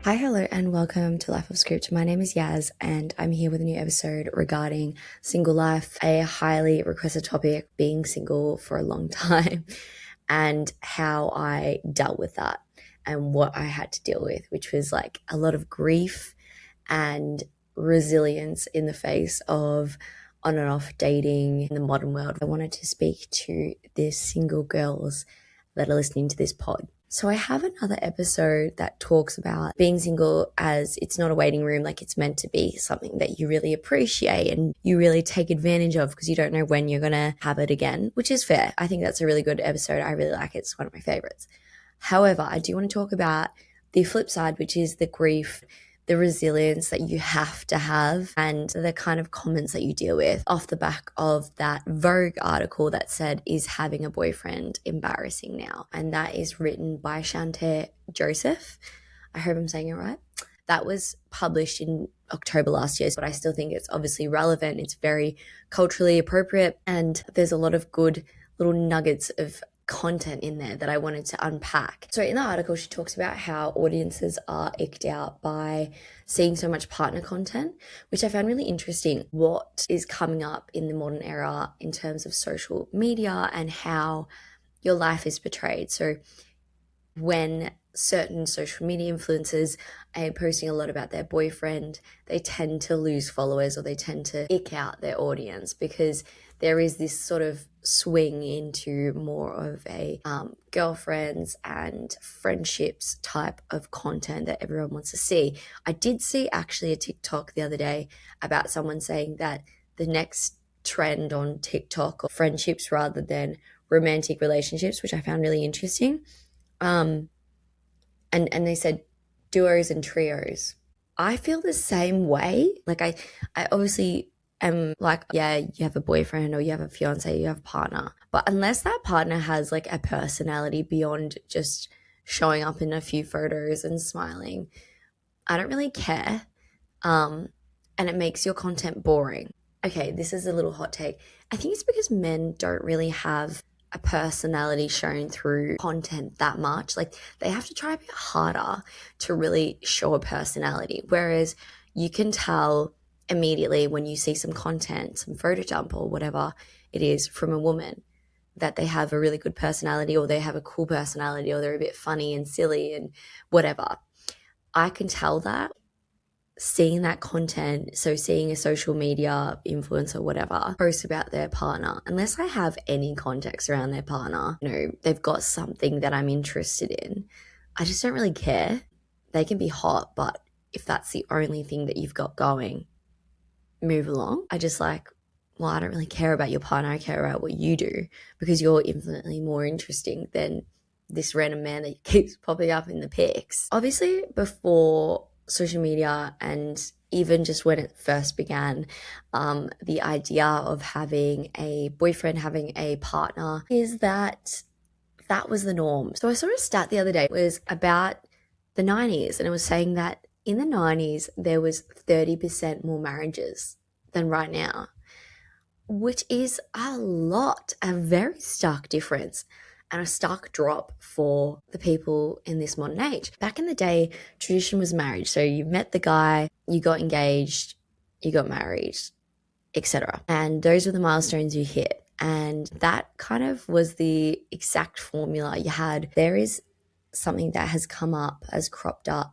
Hi, hello, and welcome to Life of Script. My name is Yaz, and I'm here with a new episode regarding single life, a highly requested topic, being single for a long time, and how I dealt with that and what I had to deal with, which was like a lot of grief and resilience in the face of on and off dating in the modern world. I wanted to speak to the single girls that are listening to this pod. So I have another episode that talks about being single as it's not a waiting room, like it's meant to be something that you really appreciate and you really take advantage of because you don't know when you're going to have it again, which is fair. I think that's a really good episode. I really like it. It's one of my favorites. However, I do want to talk about the flip side, which is the grief, the resilience that you have to have, and the kind of comments that you deal with off the back of that Vogue article that said, "Is having a boyfriend embarrassing now?" And that is written by Shante Joseph. I hope I'm saying it right. That was published in October last year, but I still think it's obviously relevant. It's very culturally appropriate, and there's a lot of good little nuggets of content in there that I wanted to unpack. So in the article, she talks about how audiences are icked out by seeing so much partner content, which I found really interesting. What is coming up in the modern era in terms of social media and how your life is portrayed. So when certain social media influencers are posting a lot about their boyfriend, they tend to lose followers or they tend to ick out their audience because there is this sort of swing into more of a girlfriends and friendships type of content that everyone wants to see. I did see actually a TikTok the other day about someone saying that the next trend on TikTok are friendships rather than romantic relationships, which I found really interesting. And they said duos and trios. I feel the same way. Like I obviously am like, yeah, you have a boyfriend or you have a fiance, you have a partner. But unless that partner has like a personality beyond just showing up in a few photos and smiling, I don't really care. And it makes your content boring. Okay, this is a little hot take. I think it's because men don't really have a personality shown through content that much. Like they have to try a bit harder to really show a personality. Whereas you can tell immediately when you see some content, some photo dump or whatever it is from a woman, that they have a really good personality or they have a cool personality or they're a bit funny and silly and whatever. I can tell that seeing that content, so seeing a social media influencer, whatever, post about their partner, unless I have any context around their partner, they've got something that I'm interested in, I just don't really care. They can be hot, but if that's the only thing that you've got going, move along. I just like, well, I don't really care about your partner. I care about what you do because you're infinitely more interesting than this random man that keeps popping up in the pics. Obviously, before social media and even just when it first began, the idea of having a boyfriend, having a partner is that was the norm. So I saw a stat the other day. It was about the 90s and it was saying that in the 90s there was 30% more marriages than right now, which is a lot, a very stark difference and a stark drop for the people in this modern age. Back in the day, tradition was marriage. So you met the guy, you got engaged, you got married, etc. And those were the milestones you hit. And that kind of was the exact formula you had. There is something that has come up, has cropped up,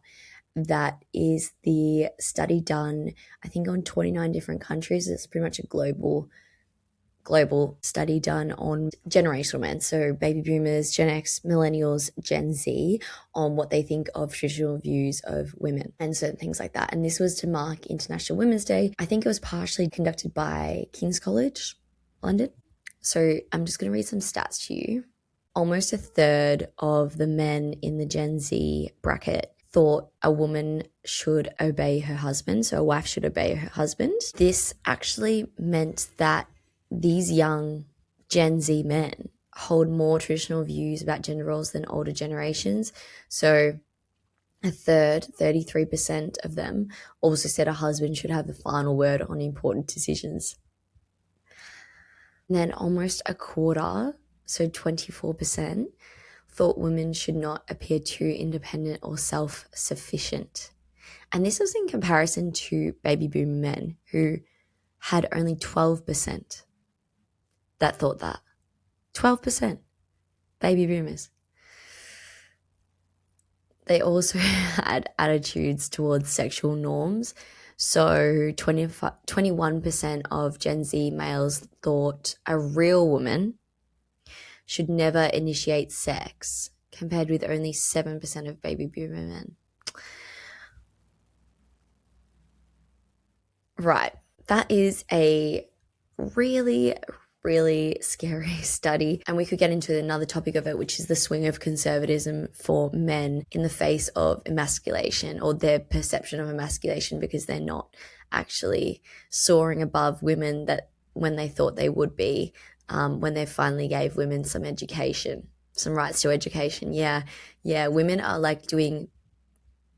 that is the study done, I think, on 29 different countries. It's pretty much a global study done on generational men, so baby boomers, Gen X, millennials, Gen Z, on what they think of traditional views of women and certain things like that. And this was to mark International Women's Day. I think it was partially conducted by King's College, London. So I'm just going to read some stats to you. Almost a third of the men in the Gen Z bracket thought a woman should obey her husband, so a wife should obey her husband. This actually meant that these young Gen Z men hold more traditional views about gender roles than older generations. So a third, 33% of them, also said a husband should have the final word on important decisions. And then almost a quarter, so 24%, thought women should not appear too independent or self-sufficient. And this was in comparison to baby boom men who had only 12% that thought that. 12% baby boomers. They also had attitudes towards sexual norms. So 21% of Gen Z males thought a real woman should never initiate sex, compared with only 7% of baby boomer men. Right. That is a really, really scary study. And we could get into another topic of it, which is the swing of conservatism for men in the face of emasculation, or their perception of emasculation, because they're not actually soaring above women that when they thought they would be, when they finally gave women some education, some rights to education. Yeah. Women are like doing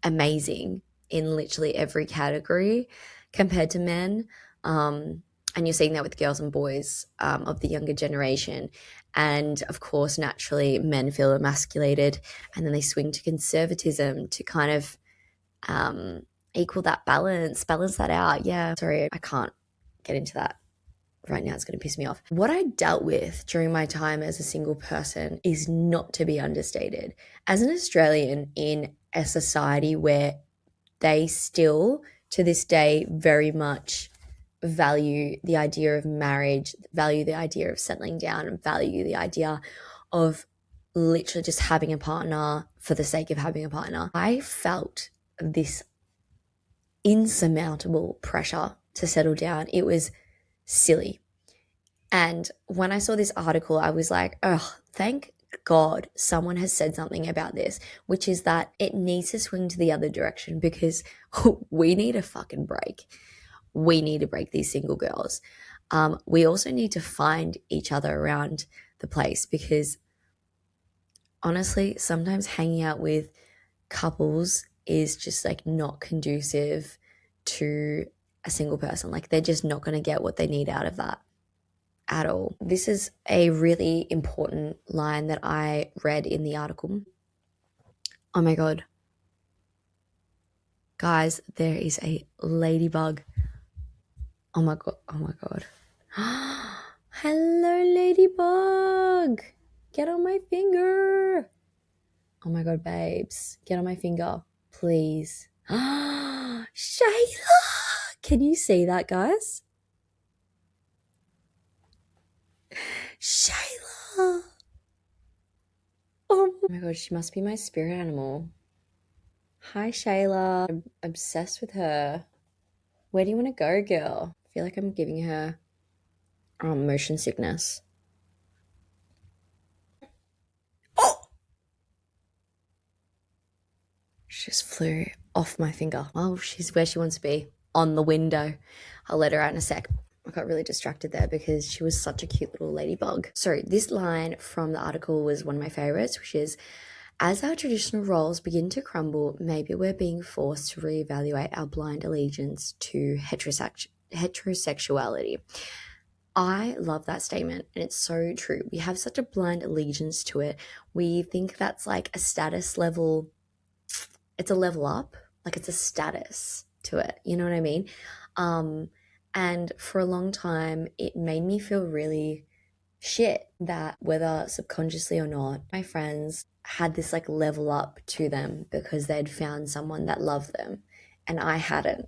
amazing in literally every category compared to men. And you're seeing that with girls and boys of the younger generation. And of course, naturally, men feel emasculated, and then they swing to conservatism to kind of equal that balance that out. Yeah, sorry, I can't get into that right now. It's going to piss me off. What I dealt with during my time as a single person is not to be understated. As an Australian in a society where they still, to this day, very much value the idea of marriage, value the idea of settling down, and value the idea of literally just having a partner for the sake of having a partner, I felt this insurmountable pressure to settle down. It was silly. And when I saw this article, I was like, oh, thank God someone has said something about this, which is that it needs to swing to the other direction, because we need a fucking break. We need to break these single girls. We also need to find each other around the place, because honestly, sometimes hanging out with couples is just like not conducive to a single person. Like, they're just not going to get what they need out of that at all. This is a really important line that I read in the article. Oh my God. Guys, there is a ladybug. Oh my God. Oh my God. Hello, ladybug. Get on my finger. Oh my God, babes. Get on my finger, please. Shayla. Can you see that, guys? Shayla. Oh my God, she must be my spirit animal. Hi, Shayla. I'm obsessed with her. Where do you want to go, girl? I feel like I'm giving her motion sickness. Oh! She just flew off my finger. Well, she's where she wants to be, on the window. I'll let her out in a sec. I got really distracted there because she was such a cute little ladybug. So this line from the article was one of my favorites, which is, as our traditional roles begin to crumble, maybe we're being forced to reevaluate our blind allegiance to heterosexuality. I love that statement, and it's so true. We have such a blind allegiance to it. We think that's like a status level. It's a level up, like it's a status to it. You know what I mean? And for a long time, it made me feel really shit that, whether subconsciously or not, my friends had this like level up to them because they'd found someone that loved them, and I hadn't.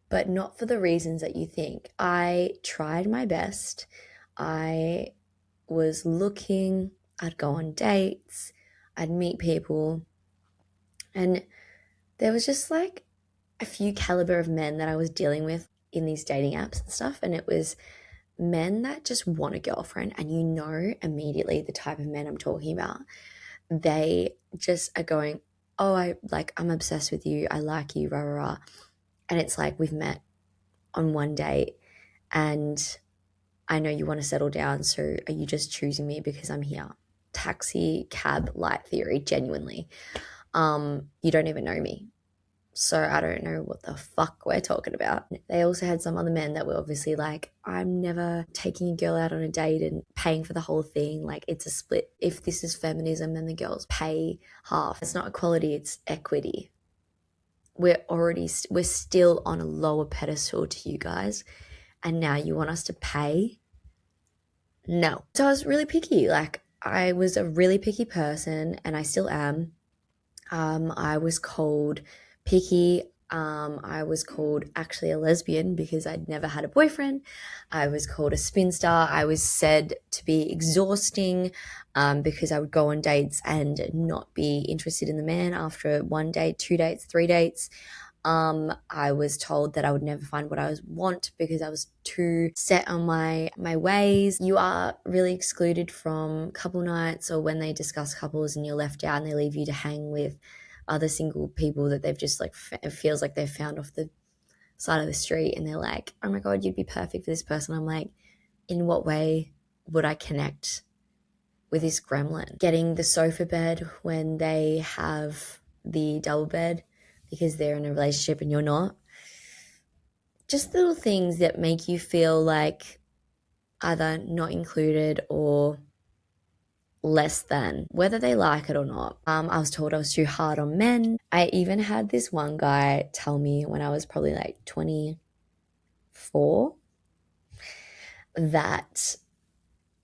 But not for the reasons that you think. I tried my best. I was looking, I'd go on dates, I'd meet people, and there was just like a few caliber of men that I was dealing with in these dating apps and stuff, and it was men that just want a girlfriend, and you know immediately the type of men I'm talking about. They just are going, oh, I'm obsessed with you, I like you, rah, rah, rah. And it's like, we've met on one date and I know you want to settle down, so are you just choosing me because I'm here? Taxi cab light theory, genuinely. You don't even know me. So I don't know what the fuck we're talking about. They also had some other men that were obviously like, I'm never taking a girl out on a date and paying for the whole thing. Like, it's a split. If this is feminism, then the girls pay half. It's not equality, it's equity. We're still on a lower pedestal to you guys, and now you want us to pay? No. So I was really picky. Like, I was a really picky person, and I still am. I was called picky. I was called actually a lesbian because I'd never had a boyfriend. I was called a spinster. I was said to be exhausting because I would go on dates and not be interested in the man after 1 date, 2 dates, 3 dates. I was told that I would never find what I want because I was too set on my ways. You are really excluded from couple nights, or when they discuss couples and you're left out and they leave you to hang with other single people that they've just like, it feels like they've found off the side of the street, and they're like, oh my God, you'd be perfect for this person. I'm like, in what way would I connect with this gremlin? Getting the sofa bed when they have the double bed because they're in a relationship and you're not. Just little things that make you feel like either not included or less than, whether they like it or not. I was told I was too hard on men. I even had this one guy tell me when I was probably like 24 that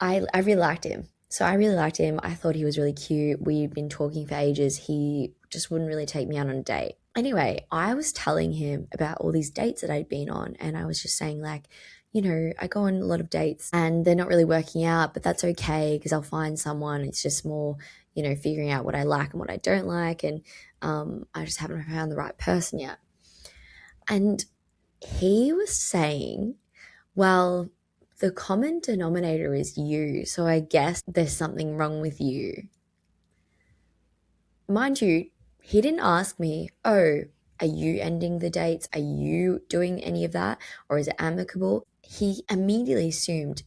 I really liked him. So I really liked him. I thought he was really cute. We'd been talking for ages. He just wouldn't really take me out on a date. Anyway, I was telling him about all these dates that I'd been on, and I was just saying like, you know, I go on a lot of dates and they're not really working out, but that's okay because I'll find someone. It's just more, you know, figuring out what I like and what I don't like, and I just haven't found the right person yet. And he was saying, well, the common denominator is you, so I guess there's something wrong with you. Mind you, he didn't ask me, oh, are you ending the dates? Are you doing any of that? Or is it amicable? He immediately assumed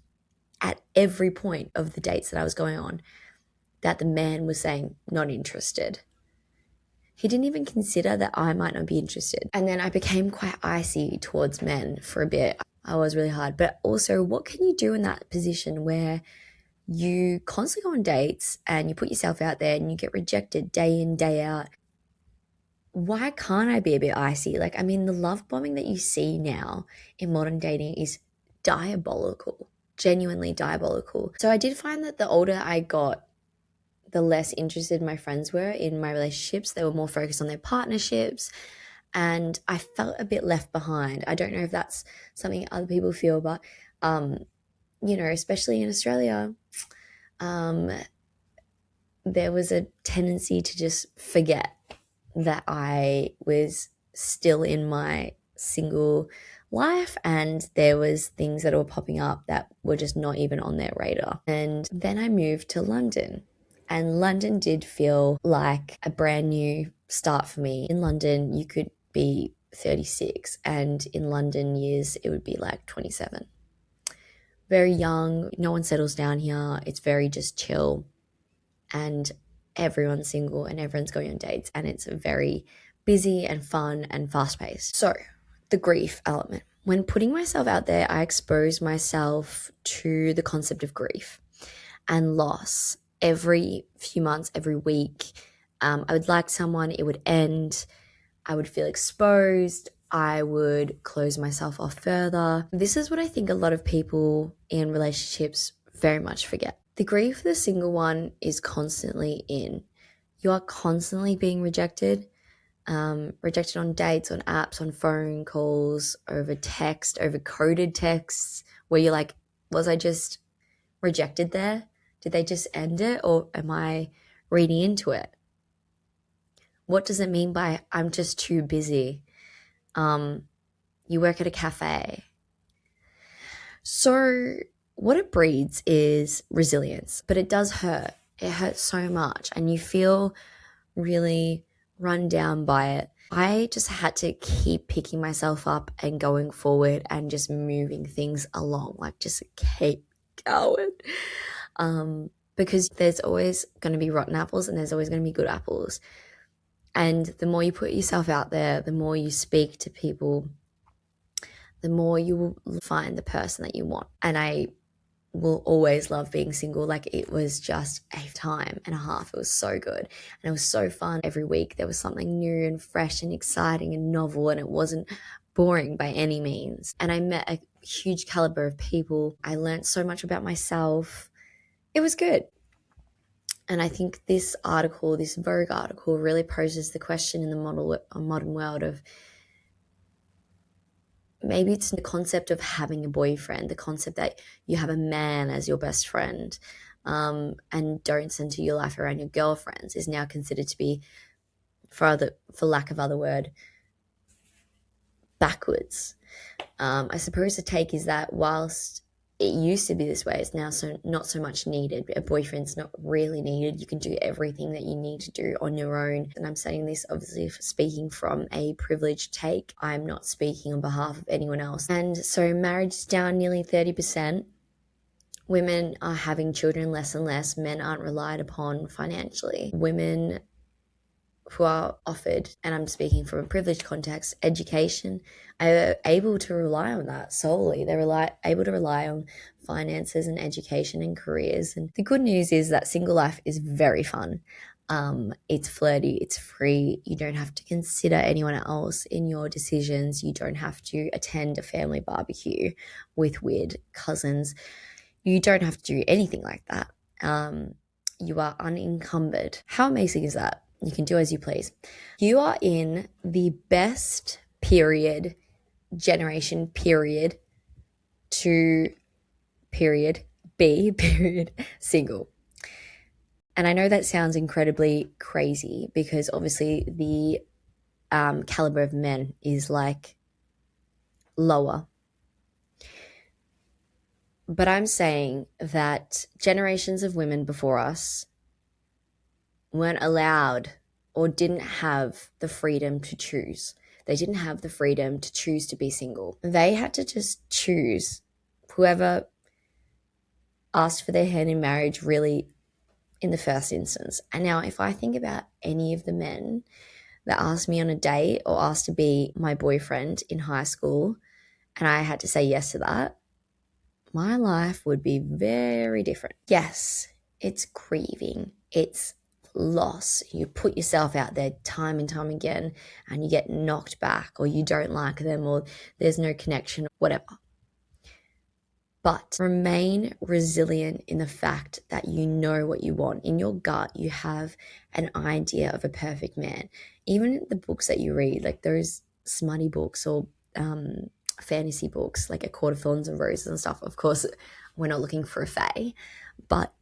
at every point of the dates that I was going on that the man was saying not interested. He didn't even consider that I might not be interested. And then I became quite icy towards men for a bit. I was really hard. But also, what can you do in that position where you constantly go on dates and you put yourself out there and you get rejected day in, day out? Why can't I be a bit icy? Like, I mean, the love bombing that you see now in modern dating is diabolical, genuinely diabolical. So I did find that the older I got, the less interested my friends were in my relationships. They were more focused on their partnerships, and I felt a bit left behind. I don't know if that's something other people feel, but, you know, especially in Australia, there was a tendency to just forget that I was still in my single life, and there was things that were popping up that were just not even on their radar. And then I moved to London, and London did feel like a brand new start for me. In London, you could be 36, and in London years, it would be like 27. Very young, no one settles down here. It's very just chill, and everyone's single and everyone's going on dates, and it's very busy and fun and fast-paced. So the grief element. When putting myself out there, I expose myself to the concept of grief and loss. Every few months, every week, I would like someone, it would end, I would feel exposed, I would close myself off further. This is what I think a lot of people in relationships very much forget. The grief of the single one is constantly in. You are constantly being rejected. Rejected on dates, on apps, on phone calls, over text, over coded texts, where you're like, was I just rejected there? Did they just end it, or am I reading into it? What does it mean by I'm just too busy? You work at a cafe. So what it breeds is resilience, but it does hurt. It hurts so much, and you feel really run down by it. I just had to keep picking myself up and going forward and just moving things along, like just keep going. Because there's always going to be rotten apples and there's always going to be good apples. And the more you put yourself out there, the more you speak to people, the more you will find the person that you want. And I will always love being single. Like, it was just a time and a half. It was so good. And it was so fun. Every week there was something new and fresh and exciting and novel, and it wasn't boring by any means. And I met a huge caliber of people. I learned so much about myself. It was good. And I think this article, this Vogue article, really poses the question in the modern world of, maybe it's the concept of having a boyfriend, the concept that you have a man as your best friend, and don't center your life around your girlfriends, is now considered to be, for lack of other word, backwards. I suppose the take is that whilst it used to be this way, it's now not so much needed. A boyfriend's not really needed. You can do everything that you need to do on your own. And I'm saying this obviously speaking from a privileged take. I'm not speaking on behalf of anyone else. And so marriage is down nearly 30%. Women are having children less and less. Men aren't relied upon financially. Women who are offered, and I'm speaking from a privileged context, education, are able to rely on that solely. They're able to rely on finances and education and careers. And the good news is that single life is very fun. It's flirty, it's free. You don't have to consider anyone else in your decisions. You don't have to attend a family barbecue with weird cousins. You don't have to do anything like that. You are unencumbered. How amazing is that? You can do as you please. You are in the best generation to be single. And I know that sounds incredibly crazy because obviously the caliber of men is like lower. But I'm saying that generations of women before us weren't allowed or didn't have the freedom to choose. They didn't have the freedom to choose to be single. They had to just choose whoever asked for their hand in marriage, really, in the first instance. And now if I think about any of the men that asked me on a date or asked to be my boyfriend in high school, and I had to say yes to that, my life would be very different. Yes, it's grieving. It's loss. You put yourself out there time and time again and you get knocked back, or you don't like them, or there's no connection, whatever. But remain resilient in the fact that you know what you want. In your gut, you have an idea of a perfect man. Even the books that you read, like those smutty books or fantasy books, like A Court of Thorns and Roses and stuff. Of course, we're not looking for a fae, but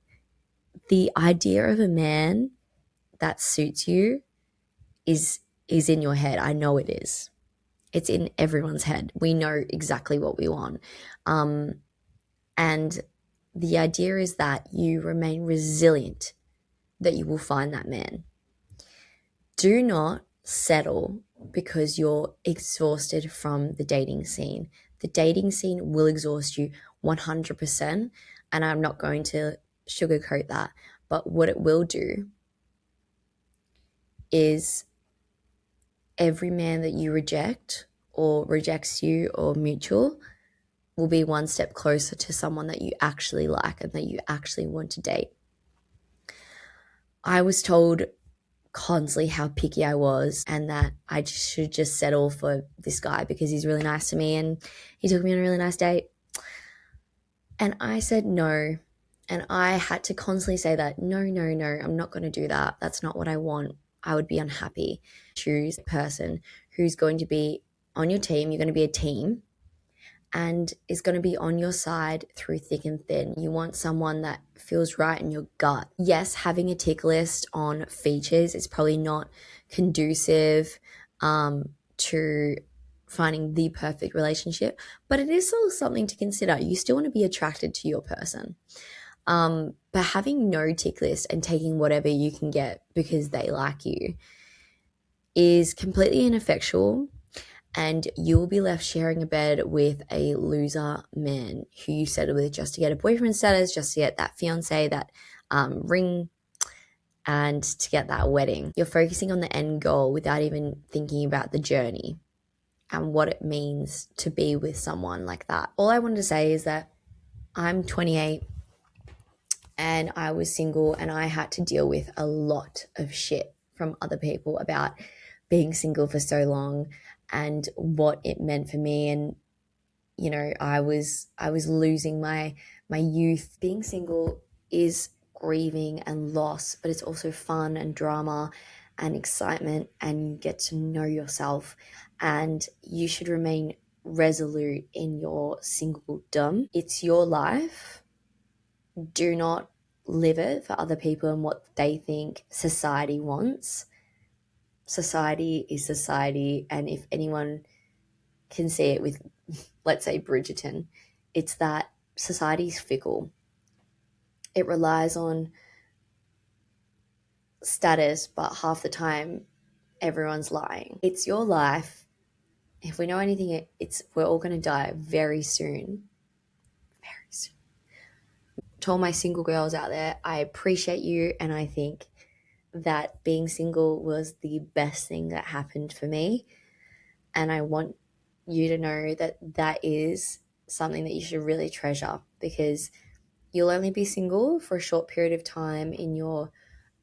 the idea of a man that suits you is in your head. I know it is. It's in everyone's head. We know exactly what we want. And the idea is that you remain resilient, that you will find that man. Do not settle because you're exhausted from the dating scene. The dating scene will exhaust you 100%, and I'm not going to sugarcoat that. But what it will do is every man that you reject or rejects you or mutual will be one step closer to someone that you actually like and that you actually want to date. I was told constantly how picky I was and that I should just settle for this guy because he's really nice to me and he took me on a really nice date. And I said no. And I had to constantly say that, no, I'm not going to do that. That's not what I want. I would be unhappy. Choose a person who's going to be on your team. You're going to be a team and is going to be on your side through thick and thin. You want someone that feels right in your gut. Yes, having a tick list on features is probably not conducive to finding the perfect relationship, but it is still something to consider. You still want to be attracted to your person. But having no tick list and taking whatever you can get because they like you is completely ineffectual. And you will be left sharing a bed with a loser man who you settled with just to get a boyfriend status, just to get that fiance, that ring, and to get that wedding. You're focusing on the end goal without even thinking about the journey and what it means to be with someone like that. All I wanted to say is that I'm 28 and I was single and I had to deal with a lot of shit from other people about being single for so long and what it meant for me. And I was losing my youth. Being single is grieving and loss, but it's also fun and drama and excitement, and you get to know yourself, and you should remain resolute in your singledom. It's your life. Do not live it for other people and what they think society wants. Society is society, and if anyone can see it with, let's say, Bridgerton, it's that society's fickle. It relies on status, but half the time everyone's lying. It's your life. If we know anything, we're all going to die very soon. Very soon. To all my single girls out there, I appreciate you, and I think that being single was the best thing that happened for me. And I want you to know that that is something that you should really treasure, because you'll only be single for a short period of time in your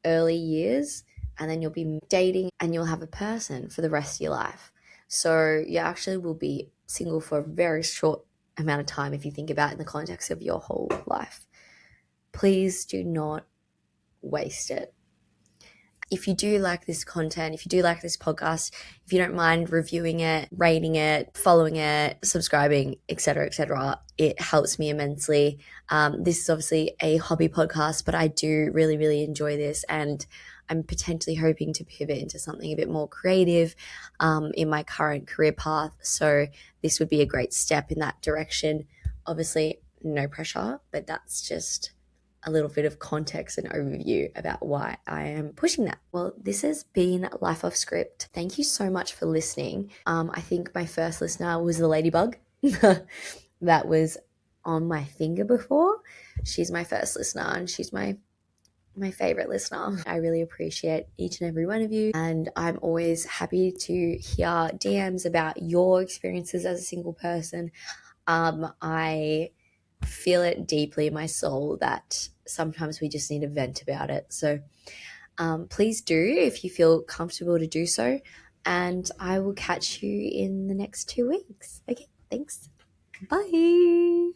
early years, and then you'll be dating and you'll have a person for the rest of your life. So you actually will be single for a very short amount of time if you think about it in the context of your whole life. Please do not waste it. If you do like this content, if you do like this podcast, if you don't mind reviewing it, rating it, following it, subscribing, etc., it helps me immensely. This is obviously a hobby podcast, but I do really, really enjoy this, and I'm potentially hoping to pivot into something a bit more creative in my current career path. So this would be a great step in that direction. Obviously, no pressure, but that's just a little bit of context and overview about why I am pushing that. Well, this has been Life Off Script. Thank you so much for listening. I think my first listener was the ladybug that was on my finger before. She's my first listener, and she's my favorite listener. I really appreciate each and every one of you, and I'm always happy to hear DMs about your experiences as a single person. I feel it deeply in my soul that sometimes we just need to vent about it. So please do, if you feel comfortable to do so. And I will catch you in the next 2 weeks. Okay, thanks. Bye.